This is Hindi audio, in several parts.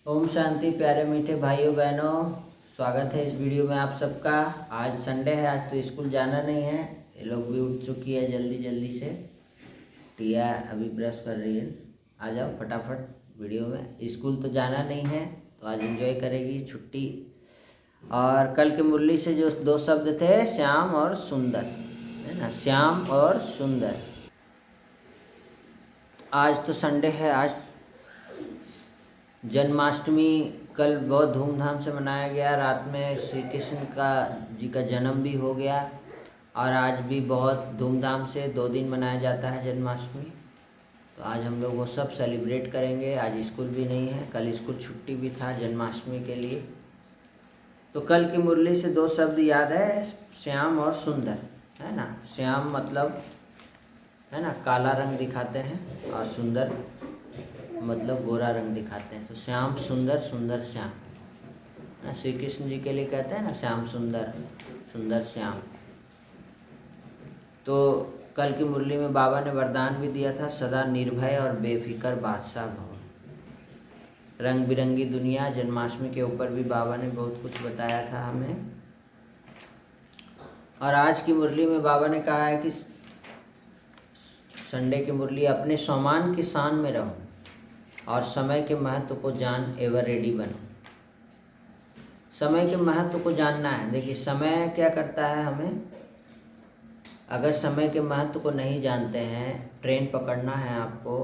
ओम शांति। प्यारे मीठे भाइयों बहनों, स्वागत है इस वीडियो में आप सबका। आज संडे है, आज तो स्कूल जाना नहीं है। ये लोग भी उठ चुकी है जल्दी जल्दी से। टिया अभी ब्रश कर रही है। आ जाओ फटाफट वीडियो में। स्कूल तो जाना नहीं है तो आज एंजॉय करेगी छुट्टी। और कल की मुरली से जो दो शब्द थे, श्याम और सुंदर, है ना, श्याम और सुंदर। आज तो संडे है, आज जन्माष्टमी कल बहुत धूमधाम से मनाया गया। रात में श्री कृष्ण जी का जन्म भी हो गया और आज भी बहुत धूमधाम से 2 दिन मनाया जाता है जन्माष्टमी। तो आज हम लोग वो सब सेलिब्रेट करेंगे। आज स्कूल भी नहीं है, कल स्कूल छुट्टी भी था जन्माष्टमी के लिए। तो कल की मुरली से 2 शब्द याद है, श्याम और सुंदर, है ना। श्याम मतलब, है ना, काला रंग दिखाते हैं और सुंदर मतलब गोरा रंग दिखाते हैं। तो श्याम सुंदर, सुंदर श्याम। श्री कृष्ण जी के लिए कहते हैं ना, श्याम सुंदर, सुंदर श्याम। तो कल की मुरली में बाबा ने वरदान भी दिया था, सदा निर्भय और बेफिक्र बादशाह भव। रंग बिरंगी दुनिया, जन्माष्टमी के ऊपर भी बाबा ने बहुत कुछ बताया था हमें। और आज की मुरली में बाबा ने कहा है कि संडे की मुरली, अपने सम्मान की शान में रहो और समय के महत्व को जान एवर रेडी बनो। समय के महत्व को जानना है। देखिए समय क्या करता है हमें, अगर समय के महत्व को नहीं जानते हैं, ट्रेन पकड़ना है आपको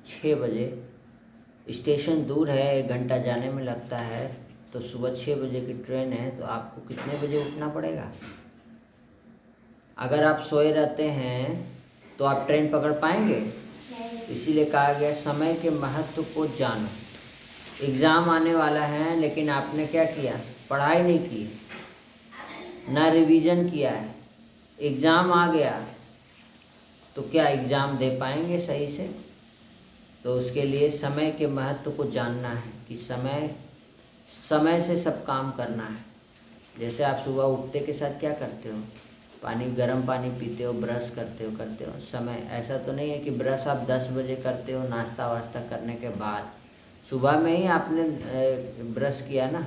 6 बजे, स्टेशन दूर है, 1 घंटा जाने में लगता है, तो सुबह 6 बजे की ट्रेन है, तो आपको कितने बजे उठना पड़ेगा। अगर आप सोए रहते हैं तो आप ट्रेन पकड़ पाएंगे। इसीलिए कहा गया समय के महत्व को जानो। एग्ज़ाम आने वाला है लेकिन आपने क्या किया, पढ़ाई नहीं की, ना रिवीजन किया है, एग्ज़ाम आ गया तो क्या एग्ज़ाम दे पाएंगे सही से। तो उसके लिए समय के महत्व को जानना है कि समय से सब काम करना है। जैसे आप सुबह उठते के साथ क्या करते हो, गर्म पानी पीते हो, ब्रश करते हो। समय ऐसा तो नहीं है कि ब्रश आप 10 बजे करते हो नाश्ता वास्ता करने के बाद, सुबह में ही आपने ब्रश किया ना।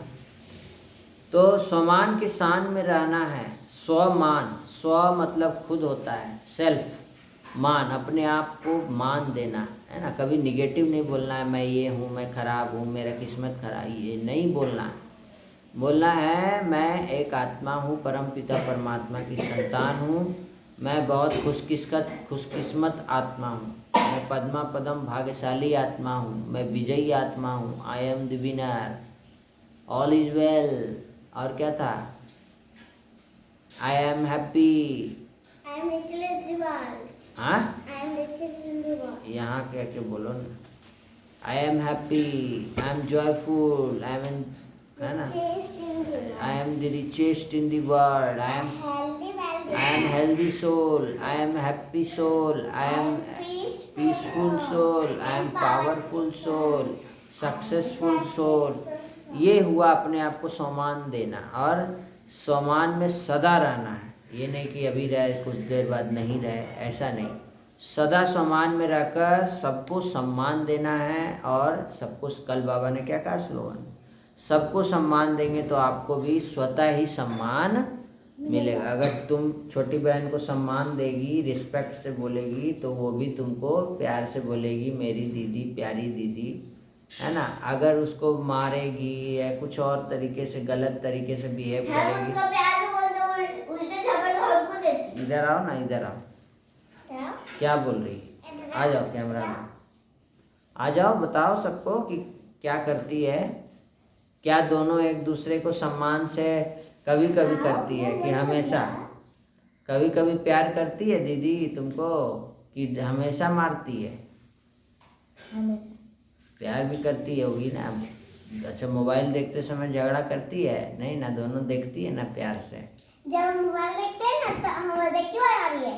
तो स्वमान के शान में रहना है। स्वमान, स्व मतलब खुद होता है, सेल्फ मान, अपने आप को मान देना है ना। कभी निगेटिव नहीं बोलना है, मैं ये हूँ, मैं ख़राब हूँ, मेरा किस्मत खराब, ये नहीं बोलना है। बोलना है मैं एक आत्मा हूँ, परम पिता परमात्मा की संतान हूँ, मैं बहुत खुशकिस्मत आत्मा हूँ, मैं पद्मा पदम भाग्यशाली आत्मा हूँ, मैं विजयी आत्मा हूँ। I am the winner, all is well. और क्या था, I am happy, I am richest in the world. हाँ, I am richest in the world, यहाँ क्या क्या बोलो ना। I am happy, I am joyful, I am, है ना, I am the richest in the world, I am healthy soul, I am happy soul, I am peaceful soul, I am powerful soul, successful soul. ये हुआ अपने आप को सम्मान देना और सम्मान में सदा रहना है। ये नहीं कि अभी रहे कुछ देर बाद नहीं रहे, ऐसा नहीं। सदा सम्मान में रहकर सबको सम्मान देना है। और सबको, कल बाबा ने क्या कहा स्लोगन, सबको सम्मान देंगे तो आपको भी स्वतः ही सम्मान मिलेगा। अगर तुम छोटी बहन को सम्मान देगी, रिस्पेक्ट से बोलेगी, तो वो भी तुमको प्यार से बोलेगी, मेरी दीदी, प्यारी दीदी, है ना। अगर उसको मारेगी या कुछ और तरीके से, गलत तरीके से बिहेव करेगी, इधर आओ ना, इधर आओ। क्या बोल रही है, आ जाओ कैमरा में, आ जाओ, बताओ सबको कि क्या करती है। क्या दोनों एक दूसरे को सम्मान से कभी कभी करती है कि हमेशा, कभी कभी प्यार करती है दीदी तुमको कि हमेशा मारती है। प्यार भी करती होगी ना। अच्छा, मोबाइल देखते समय झगड़ा करती है नहीं ना, दोनों देखती है ना प्यार से। जब मोबाइल देखते हैं ना तो हमारे क्यों आ रही है,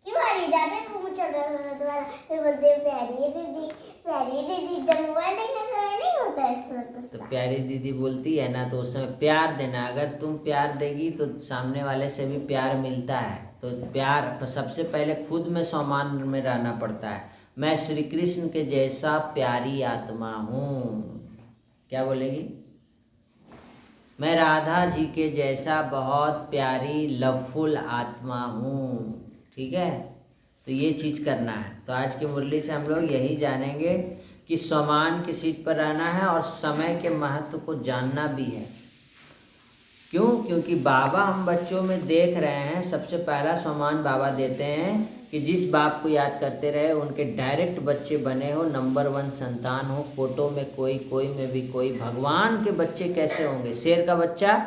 क्यों आ रही है, ज्यादा घूम चल रहा है तुम्हारा, फिर बोलते हैं प्यारी दीदी, प्यारी दीदी। जब मोबाइल देखने समय नहीं होता है तो प्यारी दीदी बोलती है ना, तो उस समय प्यार देना। अगर तुम प्यार देगी तो सामने वाले से भी प्यार मिलता है। तो प्यार तो सबसे पहले खुद में सम्मान में रहना पड़ता है। मैं श्री कृष्ण के जैसा प्यारी आत्मा हूँ, क्या बोलेगी? मैं राधा जी के जैसा बहुत प्यारी लवफुल आत्मा हूँ। ठीक है, तो ये चीज़ करना है। तो आज की मुरली से हम लोग यही जानेंगे कि सम्मान की सीट पर रहना है और समय के महत्व को जानना भी है। क्यों? क्योंकि बाबा हम बच्चों में देख रहे हैं, सबसे पहला सम्मान बाबा देते हैं कि जिस बाप को याद करते रहे उनके डायरेक्ट बच्चे बने हो, नंबर 1 संतान हो, फोटो में कोई, कोई में भी कोई। भगवान के बच्चे कैसे होंगे? शेर का बच्चा,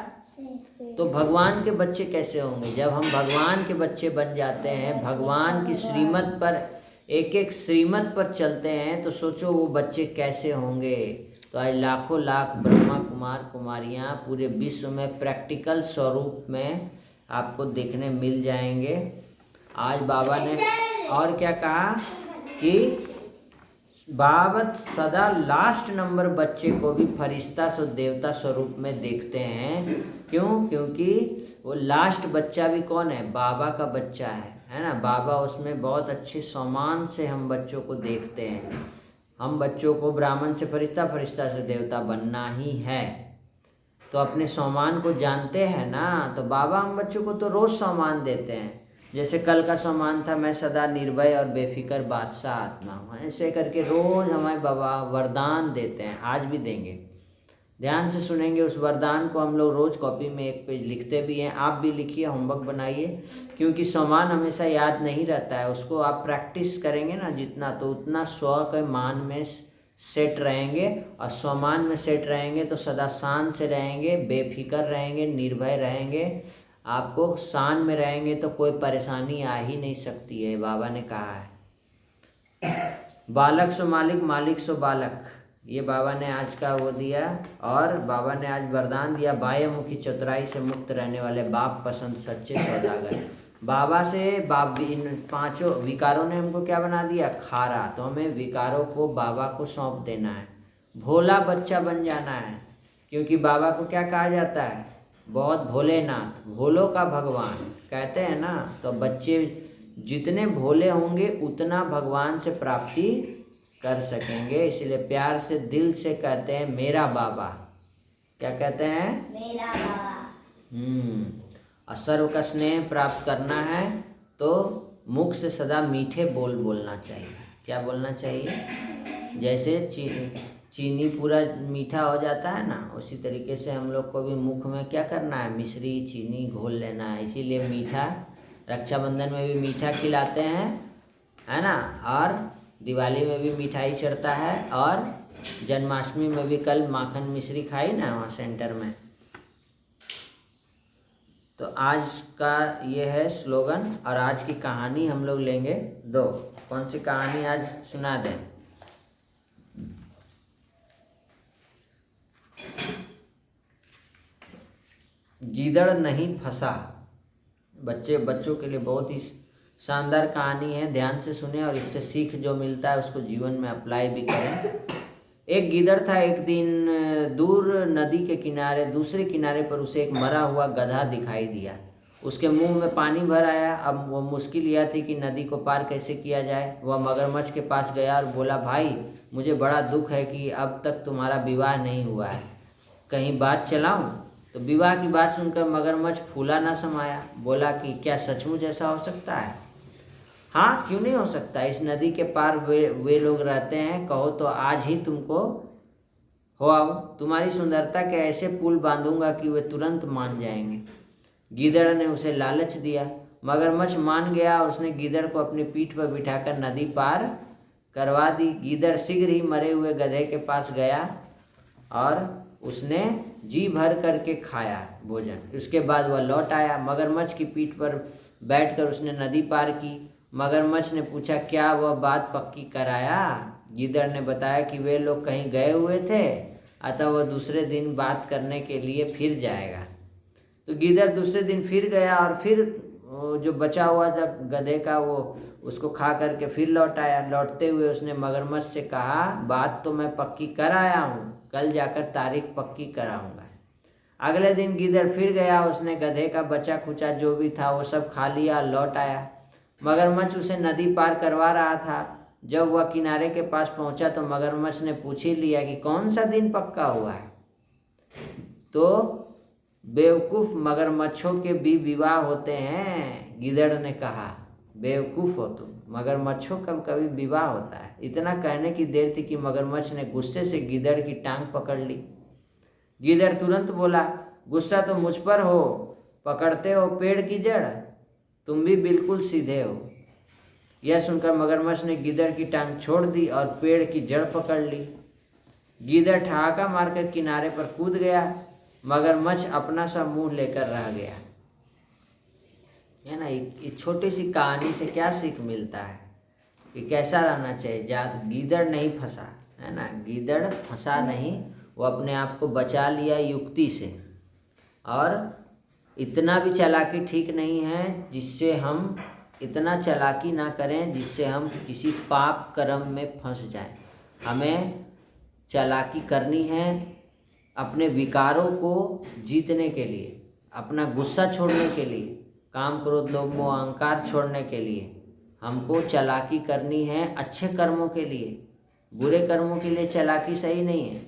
तो भगवान के बच्चे कैसे होंगे? जब हम भगवान के बच्चे बन जाते हैं, भगवान की श्रीमत पर, एक एक श्रीमत पर चलते हैं, तो सोचो वो बच्चे कैसे होंगे। तो आज लाखों लाख ब्रह्मा कुमार कुमारियाँ पूरे विश्व में प्रैक्टिकल स्वरूप में आपको देखने मिल जाएंगे। आज बाबा ने और क्या कहा कि बाबा सदा लास्ट नंबर बच्चे को भी फरिश्ता सो देवता स्वरूप में देखते हैं। क्यों? क्योंकि वो लास्ट बच्चा भी कौन है? बाबा का बच्चा है ना। बाबा उसमें बहुत अच्छे सम्मान से हम बच्चों को देखते हैं। हम बच्चों को ब्राह्मण से फरिश्ता, फरिश्ता से देवता बनना ही है। तो अपने सम्मान को जानते हैं ना। तो बाबा हम बच्चों को तो रोज़ सम्मान देते हैं। जैसे कल का सम्मान था, मैं सदा निर्भय और बेफिक्र बादशाह आत्मा हूँ। ऐसे करके रोज़ हमारे बाबा वरदान देते हैं, आज भी देंगे। ध्यान से सुनेंगे उस वरदान को। हम लोग रोज़ कॉपी में एक पेज लिखते भी हैं। आप भी लिखिए, होमवर्क बनाइए, क्योंकि सम्मान हमेशा याद नहीं रहता है। उसको आप प्रैक्टिस करेंगे ना जितना, तो उतना स्व के मान में सेट रहेंगे। और सम्मान में सेट रहेंगे तो सदा शांत से रहेंगे, बेफिक्र रहेंगे, निर्भय रहेंगे। आपको शान में रहेंगे तो कोई परेशानी आ ही नहीं सकती है। बाबा ने कहा है बालक सो मालिक, मालिक सो बालक। ये बाबा ने आज का वो दिया। और बाबा ने आज वरदान दिया, बाह्यमुखी चतुराई से मुक्त रहने वाले बाप पसंद सच्चे सौदागर। बाबा से बाप, इन 5 विकारों ने हमको क्या बना दिया? खारा। तो हमें विकारों को बाबा को सौंप देना है, भोला बच्चा बन जाना है। क्योंकि बाबा को क्या कहा जाता है? बहुत भोलेनाथ, भोलों का भगवान कहते हैं ना। तो बच्चे जितने भोले होंगे उतना भगवान से प्राप्ति कर सकेंगे। इसलिए प्यार से दिल से कहते हैं मेरा बाबा। क्या कहते हैं? मेरा बाबा। और सर्व का स्नेह प्राप्त करना है तो मुख से सदा मीठे बोल बोलना चाहिए। क्या बोलना चाहिए? जैसे चीनी पूरा मीठा हो जाता है ना, उसी तरीके से हम लोग को भी मुख में क्या करना है? मिश्री चीनी घोल लेना है। इसीलिए मीठा, रक्षाबंधन में भी मीठा खिलाते हैं, है ना। और दिवाली में भी मिठाई चढ़ता है। और जन्माष्टमी में भी कल माखन मिश्री खाई ना वहाँ सेंटर में। तो आज का ये है स्लोगन। और आज की कहानी हम लोग लेंगे 2। कौन सी कहानी आज सुना दें? गीदड़ नहीं फंसा। बच्चों के लिए बहुत ही शानदार कहानी है। ध्यान से सुने और इससे सीख जो मिलता है उसको जीवन में अप्लाई भी करें। एक गीदड़ था। एक दिन दूर नदी के किनारे, दूसरे किनारे पर उसे एक मरा हुआ गधा दिखाई दिया। उसके मुंह में पानी भर आया। अब वो मुश्किल यह थी कि नदी को पार कैसे किया जाए। वह मगरमच्छ के पास गया और बोला, भाई मुझे बड़ा दुख है कि अब तक तुम्हारा विवाह नहीं हुआ है, कहीं बात चलाऊं? तो विवाह की बात सुनकर मगरमच्छ फूला ना समाया। बोला कि क्या सचमुच ऐसा हो सकता है? हाँ, क्यों नहीं हो सकता। इस नदी के पार वे लोग रहते हैं। कहो तो आज ही तुमको हो आओ, तुम्हारी सुंदरता के ऐसे पुल बांधूंगा कि वे तुरंत मान जाएंगे। गीदड़ ने उसे लालच दिया। मगरमच्छ मान गया। उसने गीदड़ को अपनी पीठ पर बिठाकर नदी पार करवा दी। गीदड़ शीघ्र ही मरे हुए गधे के पास गया और उसने जी भर करके खाया भोजन। उसके बाद वह लौट आया। मगरमच्छ की पीठ पर बैठकर उसने नदी पार की। मगरमच्छ ने पूछा, क्या वह बात पक्की कराया? गीदड़ ने बताया कि वे लोग कहीं गए हुए थे, अतः वह दूसरे दिन बात करने के लिए फिर जाएगा। तो गीदड़ दूसरे दिन फिर गया और फिर जो बचा हुआ था गधे का वो उसको खा करके फिर लौट आया। लौटते हुए उसने मगरमच्छ से कहा, बात तो मैं पक्की कर आया हूँ, कल जाकर तारीख पक्की कराऊंगा। अगले दिन गीदड़ फिर गया। उसने गधे का बचा खुचा जो भी था वो सब खा लिया, लौट आया। मगरमच्छ उसे नदी पार करवा रहा था। जब वह किनारे के पास पहुंचा तो मगरमच्छ ने पूछ ही लिया कि कौन सा दिन पक्का हुआ है। तो बेवकूफ़, मगरमच्छों के भी विवाह होते हैं, गिदड़ ने कहा। बेवकूफ़ हो तुम, मगरमच्छों का कभी विवाह होता है। इतना कहने की देर थी कि मगरमच्छ ने गुस्से से गिदड़ की टांग पकड़ ली। गिदड़ तुरंत बोला, गुस्सा तो मुझ पर हो, पकड़ते हो पेड़ की जड़, तुम भी बिल्कुल सीधे हो। यह सुनकर मगरमच्छ ने गिदड़ की टांग छोड़ दी और पेड़ की जड़ पकड़ ली। गिदड़ ठहाका मारकर किनारे पर कूद गया। मगरमच्छ अपना सा मुंह लेकर रह गया। है ना, इस छोटी सी कहानी से क्या सीख मिलता है कि कैसा रहना चाहिए। गीदड़ नहीं फंसा, है ना, गीदड़ फंसा नहीं, वो अपने आप को बचा लिया युक्ति से। और इतना भी चालाकी ठीक नहीं है जिससे हम इतना चालाकी ना करें जिससे हम किसी पाप कर्म में फंस जाएं। हमें चालाकी करनी है अपने विकारों को जीतने के लिए, अपना गुस्सा छोड़ने के लिए, काम क्रोध लोभ मोह अहंकार छोड़ने के लिए हमको चालाकी करनी है। अच्छे कर्मों के लिए, बुरे कर्मों के लिए चालाकी सही नहीं है।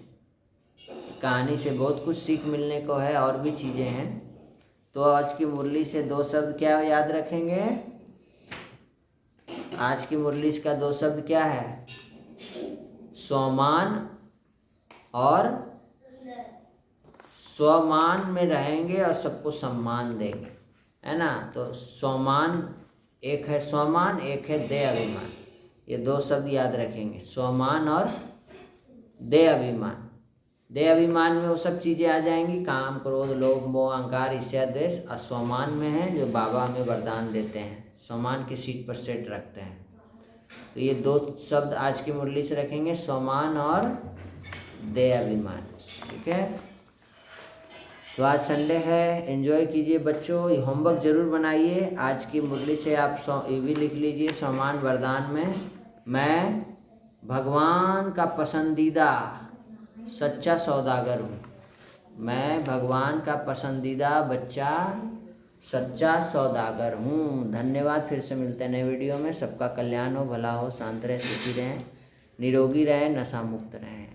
कहानी से बहुत कुछ सीख मिलने को है, और भी चीज़ें हैं। तो आज की मुरली से 2 शब्द क्या याद रखेंगे? आज की मुरली का 2 शब्द क्या है? स्वमान और स्वमान में रहेंगे और सबको सम्मान देंगे, है ना। तो स्वमान एक है, स्वमान एक है दे अभिमान। ये 2 शब्द याद रखेंगे, स्वमान और दे अभिमान। दे अभिमान में वो सब चीज़ें आ जाएंगी, काम क्रोध लोभ मोह अहंकार ईर्ष्या द्वेष। और स्वमान में है जो बाबा हमें वरदान देते हैं, स्वमान की सीट पर सेट रखते हैं। तो ये 2 शब्द आज की मुरली से रखेंगे, स्वमान और दे अभिमान। ठीक है, तो आज संडे है, एंजॉय कीजिए बच्चों। ये होमवर्क जरूर बनाइए। आज की मुरली से आप ये भी लिख लीजिए, स्वमान वरदान में, मैं भगवान का पसंदीदा सच्चा सौदागर हूँ। मैं भगवान का पसंदीदा बच्चा सच्चा सौदागर हूँ। धन्यवाद। फिर से मिलते हैं नए वीडियो में। सबका कल्याण हो, भला हो, शांत रहे, सुखी रहें, निरोगी रहें, नशा मुक्त रहें।